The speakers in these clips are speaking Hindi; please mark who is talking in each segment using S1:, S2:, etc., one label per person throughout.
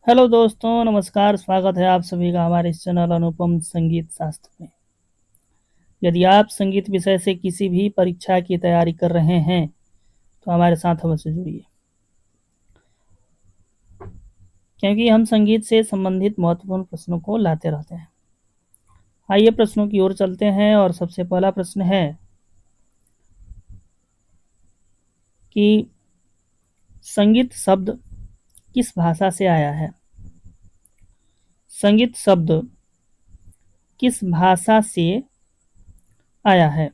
S1: हेलो दोस्तों, नमस्कार। स्वागत है आप सभी का हमारे इस चैनल अनुपम संगीत शास्त्र में। यदि आप संगीत विषय से किसी भी परीक्षा की तैयारी कर रहे हैं तो हमारे साथ अवश्य जुड़िए, क्योंकि हम संगीत से संबंधित महत्वपूर्ण प्रश्नों को लाते रहते हैं। आइए प्रश्नों की ओर चलते हैं और सबसे पहला प्रश्न है कि संगीत शब्द किस भाषा से आया है। संगीत शब्द किस भाषा से आया है?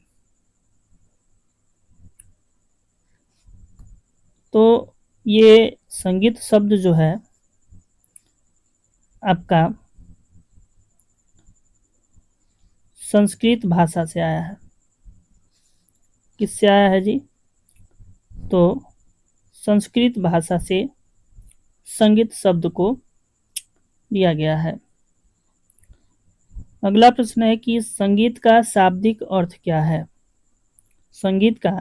S1: तो ये संगीत शब्द जो है आपका संस्कृत भाषा से आया है। किससे आया है जी? तो संस्कृत भाषा से संगीत शब्द को लिया गया है। अगला प्रश्न है कि संगीत का शाब्दिक अर्थ क्या है। संगीत का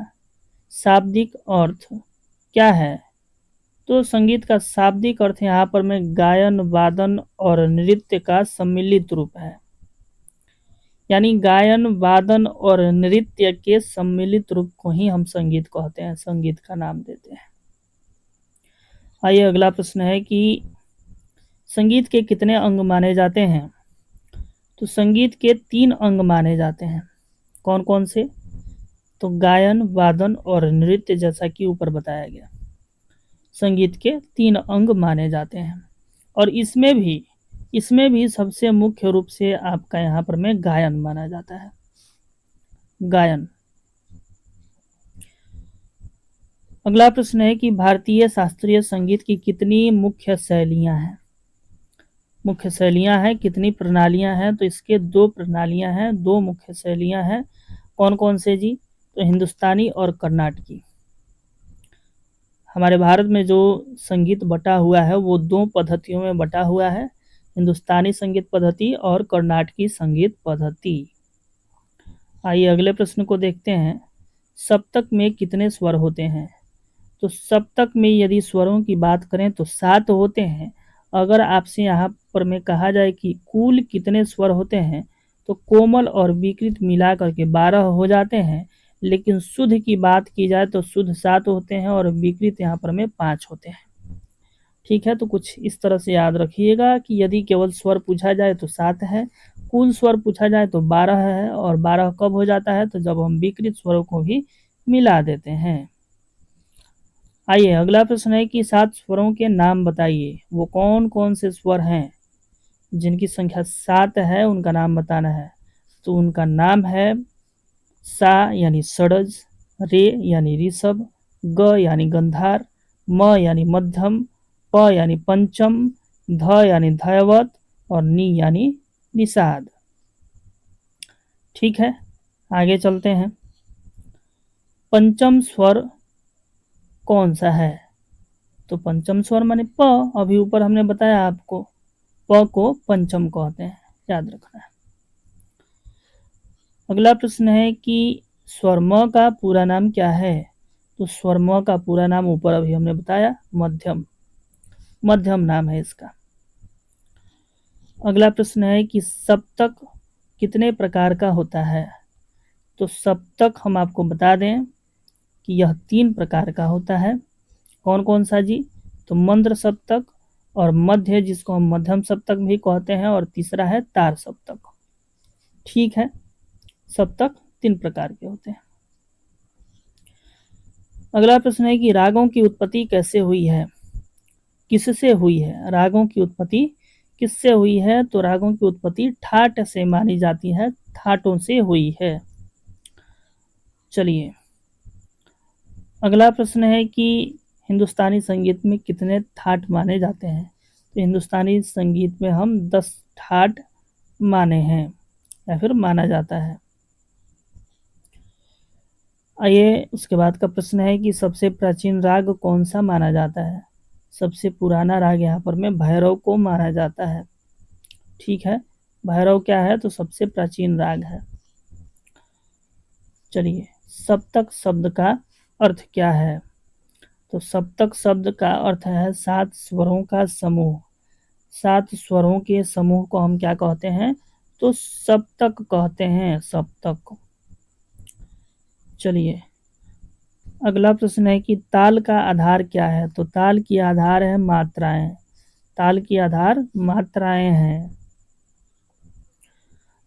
S1: शाब्दिक अर्थ क्या है? तो संगीत का शाब्दिक अर्थ यहाँ पर में गायन, वादन और नृत्य का सम्मिलित रूप है। यानी गायन, वादन और नृत्य के सम्मिलित रूप को ही हम संगीत कहते हैं, संगीत का नाम देते हैं। आइए अगला प्रश्न है कि संगीत के कितने अंग माने जाते हैं। तो संगीत के 3 अंग माने जाते हैं। कौन कौन से? तो गायन, वादन और नृत्य, जैसा कि ऊपर बताया गया। संगीत के 3 अंग माने जाते हैं और इसमें भी सबसे मुख्य रूप से आपका यहाँ पर में गायन माना जाता है। गायन। अगला प्रश्न है कि भारतीय शास्त्रीय संगीत की कितनी मुख्य शैलियां हैं। मुख्य शैलियां हैं, कितनी प्रणालियां हैं? तो इसके 2 प्रणालियां हैं, 2 मुख्य शैलियां हैं। कौन कौन से जी? तो हिंदुस्तानी और कर्नाटकी। हमारे भारत में जो संगीत बटा हुआ है वो 2 पद्धतियों में बटा हुआ है, हिंदुस्तानी संगीत पद्धति और कर्नाटकी संगीत पद्धति। आइए अगले प्रश्न को देखते हैं। सप्तक में कितने स्वर होते हैं? तो सप्तक में यदि स्वरों की बात करें तो 7 होते हैं। अगर आपसे यहाँ पर में कहा जाए कि कुल कितने स्वर होते हैं तो कोमल और विकृत मिला करके 12 हो जाते हैं, लेकिन शुद्ध की बात की जाए तो शुद्ध 7 होते हैं और विकृत यहाँ पर में 5 होते हैं। ठीक है, तो कुछ इस तरह से याद रखिएगा कि यदि केवल स्वर पूछा जाए तो 7 है, कुल स्वर पूछा जाए तो 12 है। और 12 कब हो जाता है? तो जब हम विकृत स्वरों को भी मिला देते हैं। आइए अगला प्रश्न है कि 7 स्वरों के नाम बताइए। वो कौन कौन से स्वर हैं जिनकी संख्या 7 है, उनका नाम बताना है। तो उनका नाम है सा यानी षडज, रे यानी ऋषभ, ग यानी गंधार, म यानी मध्यम, प यानी पंचम, ध यानी धैवत और नी यानी निषाद। ठीक है, आगे चलते हैं। पंचम स्वर कौन सा है? तो पंचम स्वर माने प। अभी ऊपर हमने बताया आपको, प को पंचम कहते हैं, याद रखना है। अगला प्रश्न है कि स्वर म का पूरा नाम क्या है। तो स्वर म का पूरा नाम ऊपर अभी हमने बताया, मध्यम। मध्यम नाम है इसका। अगला प्रश्न है कि सप्तक कितने प्रकार का होता है। तो सप्तक हम आपको बता दें कि यह 3 प्रकार का होता है। कौन कौन सा जी? तो मंद्र सप्तक और मध्य, जिसको हम मध्यम सप्तक भी कहते हैं, और तीसरा है तार सप्तक। ठीक है, सप्तक 3 प्रकार के होते हैं। अगला प्रश्न है कि रागों की उत्पत्ति कैसे हुई है, किससे हुई है। रागों की उत्पत्ति किससे हुई है? तो रागों की उत्पत्ति ठाट से मानी जाती है, ठाटों से हुई है। चलिए अगला प्रश्न है कि हिंदुस्तानी संगीत में कितने ठाट माने जाते हैं। तो हिंदुस्तानी संगीत में हम 10 ठाट माने हैं या फिर माना जाता है। आइए उसके बाद का प्रश्न है कि सबसे प्राचीन राग कौन सा माना जाता है। सबसे पुराना राग यहाँ पर में भैरव को माना जाता है। ठीक है, भैरव क्या है? तो सबसे प्राचीन राग है। चलिए, सप्तक शब्द का अर्थ क्या है। तो सप्तक शब्द का अर्थ है 7 स्वरों का समूह। 7 स्वरों के समूह को हम क्या कहते हैं? तो सप्तक कहते हैं, सप्तक। चलिए अगला प्रश्न है कि ताल का आधार क्या है? तो ताल की आधार है मात्राएं। ताल की आधार मात्राएं हैं।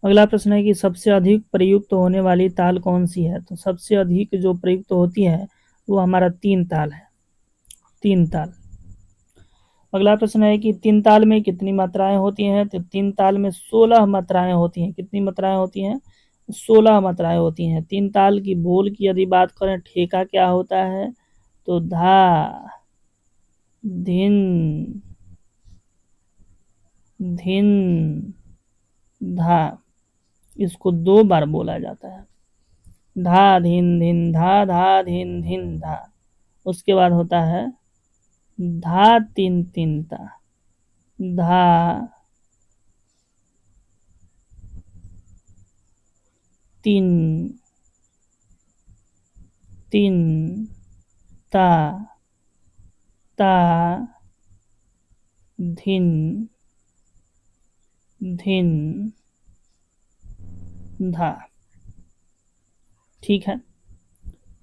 S1: अगला प्रश्न है कि सबसे अधिक प्रयुक्त होने वाली ताल कौन सी है? तो सबसे अधिक जो प्रयुक्त होती है वो हमारा 3 ताल है, 3 ताल। अगला प्रश्न है कि 3 ताल में कितनी मात्राएं होती हैं? तो 3 ताल में 16 मात्राएं होती हैं। कितनी मात्राएं होती हैं? 16 मात्राएं होती हैं। 3 ताल की बोल की यदि बात करें, ठेका क्या होता है? तो धा, धिन, धिन, धा। इसको 2 बार बोला जाता है। धा धिन धिन धा, धा धिन धिन धा। उसके बाद होता है धा तीन तीन ता, धा तीन तीन ता, ता धिन धिन धा। ठीक है,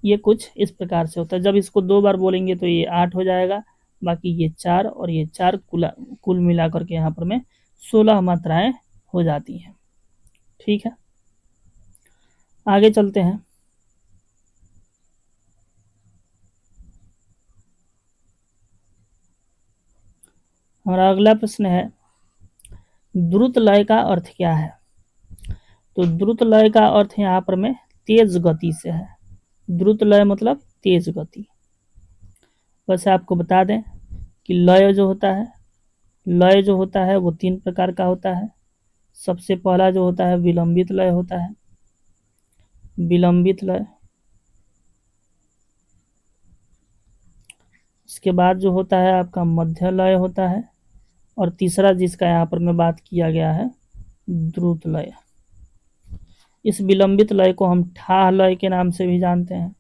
S1: ये कुछ इस प्रकार से होता है। जब इसको 2 बार बोलेंगे तो ये 8 हो जाएगा, बाकी ये 4 और ये 4 कुल मिलाकर के यहाँ पर में 16 मात्राएं हो जाती हैं। ठीक है, आगे चलते हैं। हमारा अगला प्रश्न है द्रुत लय का अर्थ क्या है? तो द्रुत लय का अर्थ यहाँ पर में तेज गति से है। द्रुत लय मतलब तेज गति। वैसे आपको बता दें कि लय जो होता है वो 3 प्रकार का होता है। सबसे पहला जो होता है विलंबित लय होता है, विलंबित लय। इसके बाद जो होता है आपका मध्य लय होता है, और तीसरा जिसका यहाँ पर में बात किया गया है द्रुत लय। इस विलंबित लय को हम ठाह लय के नाम से भी जानते हैं,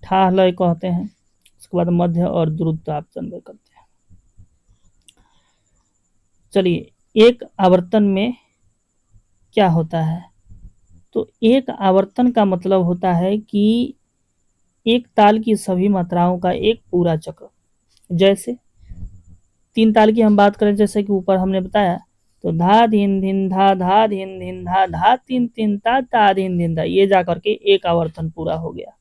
S1: ठाह लय कहते हैं। उसके बाद मध्य और द्रुत आप जानते करते हैं। चलिए एक आवर्तन में क्या होता है? तो एक आवर्तन का मतलब होता है कि एक ताल की सभी मात्राओं का एक पूरा चक्र। जैसे 3 ताल की हम बात करें, जैसे कि ऊपर हमने बताया, तो धा धिन धिन धा, धा धिन धिन धा, धा तीन तीन ता, ता धिन धिन धा, ये जाकर के एक आवर्तन पूरा हो गया।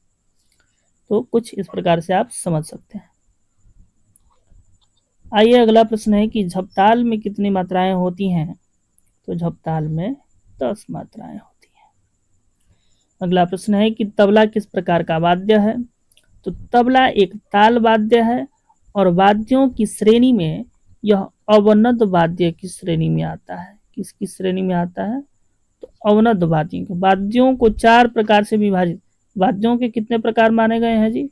S1: तो कुछ इस प्रकार से आप समझ सकते हैं। आइए अगला प्रश्न है कि झपताल में कितनी मात्राएं होती हैं? तो झपताल में 10 मात्राएं होती हैं। अगला प्रश्न है कि तबला किस प्रकार का वाद्य है? तो तबला एक ताल वाद्य है और वाद्यों की श्रेणी में यह अवनद वाद्य की श्रेणी में आता है। किसकी श्रेणी में आता है? तो अवनद वाद्यों को 4 प्रकार से विभाजित। वाद्यों के कितने प्रकार माने गए हैं जी?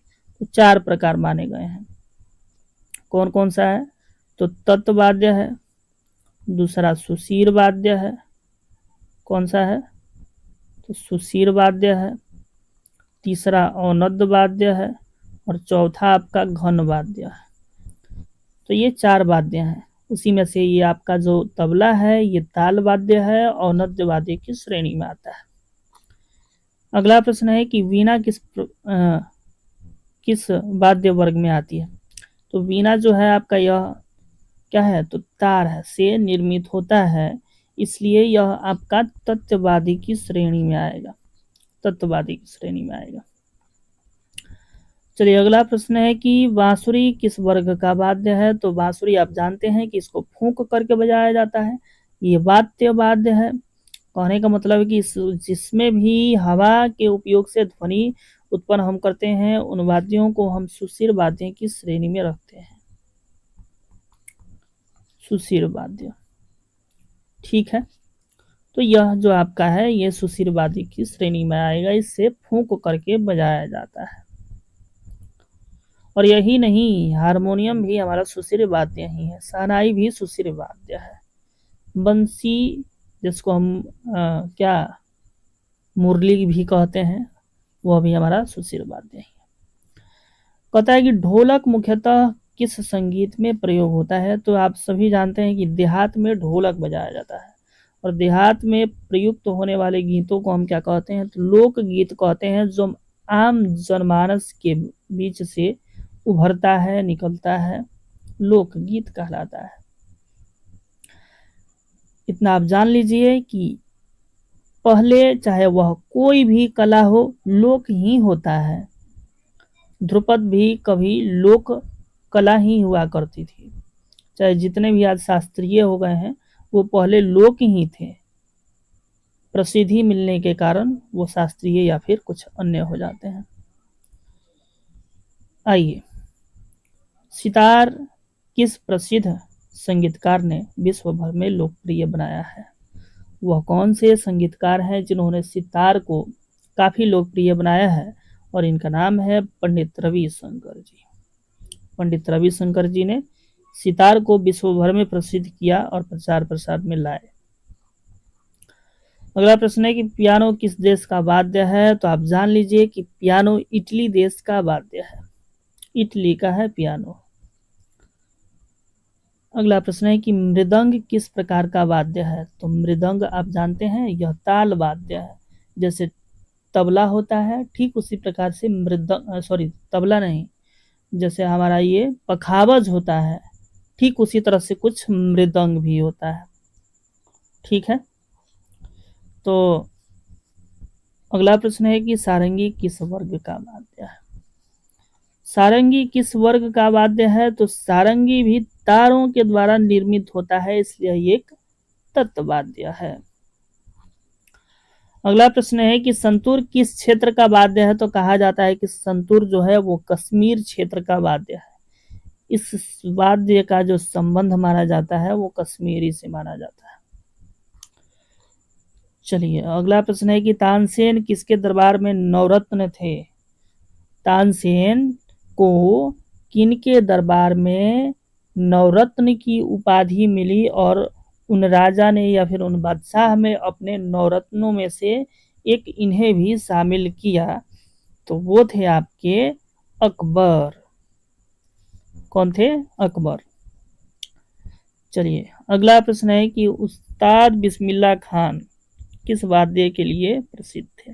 S1: तो 4 प्रकार माने गए हैं। कौन कौन सा है? तो तत्व वाद्य है, दूसरा सुशीर वाद्य है। कौन सा है? तो सुशीर वाद्य है। तीसरा औनद वाद्य है, और चौथा आपका घन वाद्य है। तो ये 4 वाद्य हैं। उसी में से ये आपका जो तबला है ये ताल वाद्य है, औनद वाद्य की श्रेणी में आता है। अगला प्रश्न है कि वीणा किस वाद्य वर्ग में आती है? तो वीणा जो है आपका यह क्या है? तो तार है से निर्मित होता है, इसलिए यह आपका तत्ववादी की श्रेणी में आएगा, तत्ववादी की श्रेणी में आएगा। चलिए अगला प्रश्न है कि बांसुरी किस वर्ग का वाद्य है? तो बांसुरी आप जानते हैं कि इसको फूंक करके बजाया जाता है, ये वाद्य वाद्य है। कहने का मतलब है कि जिसमें भी हवा के उपयोग से ध्वनि उत्पन्न हम करते हैं उन वाद्यों को हम सुशीर वाद्य की श्रेणी में रखते हैं, सुशीर वाद्य। ठीक है, तो यह जो आपका है ये सुशीर वाद्य की श्रेणी में आएगा, इससे फूंक करके बजाया जाता है। और यही नहीं, हारमोनियम भी हमारा सुशीर वाद्य ही है, शहनाई भी सुशीर वाद्य है, बंसी जिसको हम क्या मुरली भी कहते हैं वह भी हमारा सुशीर वाद्य ही है। कहता है कि ढोलक मुख्यतः किस संगीत में प्रयोग होता है? तो आप सभी जानते हैं कि देहात में ढोलक बजाया जाता है और देहात में प्रयुक्त होने वाले गीतों को हम क्या कहते हैं? तो लोकगीत कहते हैं, जो आम जनमानस के बीच से उभरता है, निकलता है, लोकगीत कहलाता है। इतना आप जान लीजिए कि पहले चाहे वह कोई भी कला हो, लोक ही होता है। ध्रुपद भी कभी लोक कला ही हुआ करती थी। चाहे जितने भी आज शास्त्रीय हो गए हैं, वो पहले लोक ही थे। प्रसिद्धि मिलने के कारण वो शास्त्रीय या फिर कुछ अन्य हो जाते हैं। आइए, सितार किस प्रसिद्ध संगीतकार ने विश्व भर में लोकप्रिय बनाया है? वह कौन से संगीतकार हैं जिन्होंने सितार को काफ़ी लोकप्रिय बनाया है? और इनका नाम है पंडित रविशंकर जी। पंडित रविशंकर जी ने सितार को विश्व भर में प्रसिद्ध किया और प्रचार प्रसार में लाए। अगला प्रश्न है कि पियानो किस देश का वाद्य है? तो आप जान लीजिए कि पियानो इटली देश का वाद्य है। इटली का है पियानो। अगला प्रश्न है कि मृदंग किस प्रकार का वाद्य है? तो मृदंग आप जानते हैं, यह ताल वाद्य है। जैसे तबला होता है, ठीक उसी प्रकार से तबला नहीं, जैसे हमारा ये पखावज होता है, ठीक उसी तरह से कुछ मृदंग भी होता है। ठीक है, तो अगला प्रश्न है कि सारंगी किस वर्ग का वाद्य है? सारंगी किस वर्ग का वाद्य है? तो सारंगी भी तारों के द्वारा निर्मित होता है, इसलिए एक तत्वाद्य है। अगला प्रश्न है कि संतूर किस क्षेत्र का वाद्य है? तो कहा जाता है कि संतूर जो है वो कश्मीर क्षेत्र का वाद्य है। इस वाद्य का जो संबंध माना जाता है वो कश्मीरी से माना जाता है। चलिए, अगला प्रश्न है कि तानसेन किसके दरबार में नवरत्न थे? तानसेन को किनके दरबार में नवरत्न की उपाधि मिली और उन राजा ने या फिर उन बादशाह में अपने नवरत्नों में से एक इन्हें भी शामिल किया? तो वो थे आपके अकबर। कौन थे? अकबर। चलिए, अगला प्रश्न है कि उस्ताद बिस्मिल्लाह खान किस वाद्य के लिए प्रसिद्ध थे?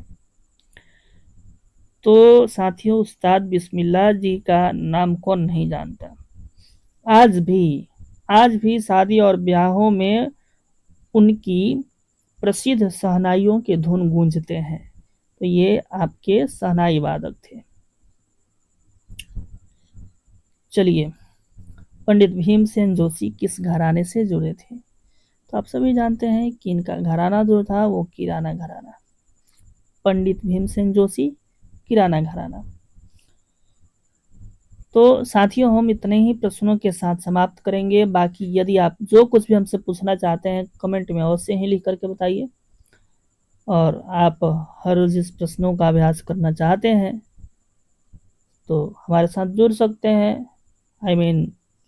S1: तो साथियों, उस्ताद बिस्मिल्लाह जी का नाम कौन नहीं जानता। आज भी शादी और ब्याहों में उनकी प्रसिद्ध शहनाइयों के धुन गूंजते हैं। तो ये आपके शहनाई वादक थे। चलिए, पंडित भीमसेन जोशी किस घराने से जुड़े थे? तो आप सभी जानते हैं कि इनका घराना जो था वो किराना घराना। पंडित भीमसेन जोशी, किराना घराना। तो साथियों, हम इतने ही प्रश्नों के साथ समाप्त करेंगे। बाकी यदि आप जो कुछ भी हमसे पूछना चाहते हैं, कमेंट में अवश्य ही लिख करके बताइए। और आप हर रोज इस प्रश्नों का अभ्यास करना चाहते हैं तो हमारे साथ जुड़ सकते हैं,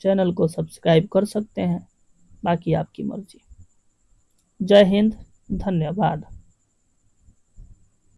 S1: चैनल को सब्सक्राइब कर सकते हैं। बाकी आपकी मर्जी। जय हिंद, धन्यवाद।